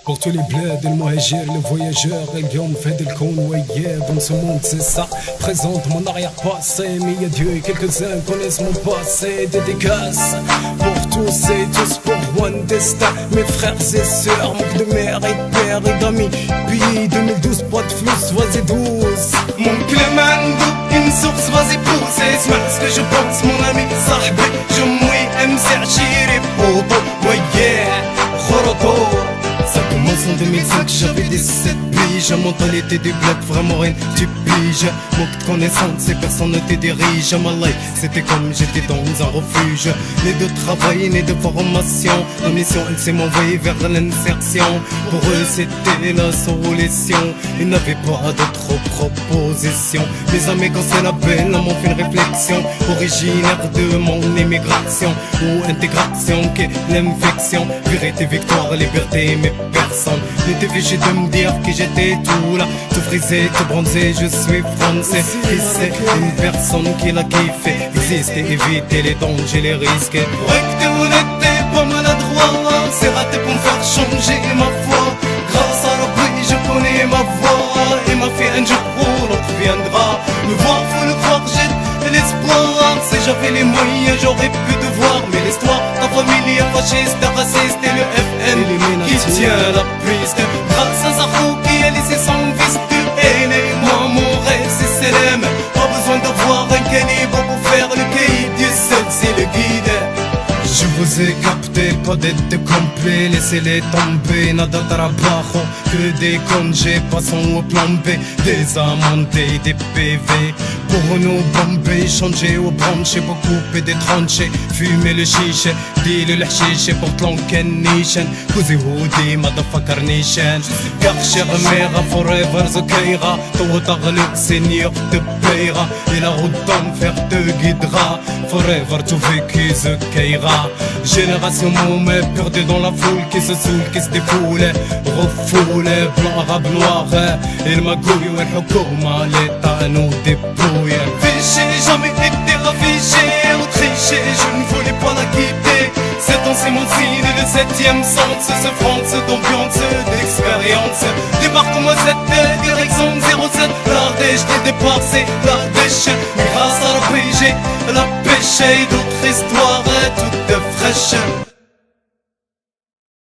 Pour tous les bleds, le muhajir, le voyageur, اليوم fait le con, ouais, dans ce monde c'est ça. Présente mon arrière-passé, mais y'a Dieu et quelques-uns connaissent mon passé. Dédicace pour tous et tous pour One Destin. Mes frères et sœurs, manque de mère et père et d'amis. Puis 2012, pas de flou, vas-y douce. Mon Clémendo, une source, vas-y pousse. Esma ce que je pense, mon ami, صاحبي, جموي, MC عشيري, بوطو, ouais, خروطو. Ça commence en 2005, j'avais 17 piges. Mentalité du bled, vraiment rien, tu piges. Manque de connaissances et personne ne te dirige. Ma life, c'était comme j'étais dans un refuge. Né de travail, né de formation. Ma mission, elle s'est m'envoyer vers l'insertion. Pour eux, c'était la solution. Ils n'avaient pas d'autres propositions. Mes amis, quand c'est la belle, m'ont fait une réflexion. Originaire de mon immigration ou intégration, qu'est l'infection. Vérité, victoire, liberté, mais personne n'était fichu de me dire que j'étais tout là, tout frisé, tout bronzé, je suis français. Et c'est une personne qui l'a kiffé. Exister, éviter les dangers, les risques. Ouais que on était pas maladroit, c'est raté pour me faire changer ma foi. Grâce à la pluie, je connais ma voix. Et m'a fait un jour où l'autre viendra. Me voir, faut le croire, j'ai l'espoir. Si j'avais les moyens, j'aurais pu te voir. Mais l'histoire, ta famille est fasciste, raciste et le FN qui tient la piste. Grâce à Zahou qui a laissé son fils de haine. Et moi mon rêve c'est Selem. Pas besoin d'avoir un calibre pour faire le cahier du seul, c'est le guide. Je vous ai capté, pas d'être complet, laissez-les tomber, nada trabajo, que des congés, passons au plan B, des amendes et des PV, pour nous bomber, changer au branché, beaucoup et des tranchées, fumer le chiche, deal le hashish, porte l'enken nishan, كوزي هودي motherfucker nishan, Karcher mera forever zokeira, toi t'aglu seigneur te payera, et la route d'enfer te guidera, forever tu vécu zokeira. Génération moumé, perdue dans la foule qui se saoule, qui se défoule, refoule, blanc, arabe, noir, et le magouille, et le houkouma, l'état nous dépouille. Fiché, jamais été raffiché, ou triché, je ne voulais pas la quitter. 7 ans c'est mon signe, le 7ème sens, ce France d'ambiance, d'expérience. Débarque-moi cette direction 07, l'Ardèche, des départs c'est l'Ardèche. Mais grâce à la PG, la pêche et d'autres histoires toutes fraîches.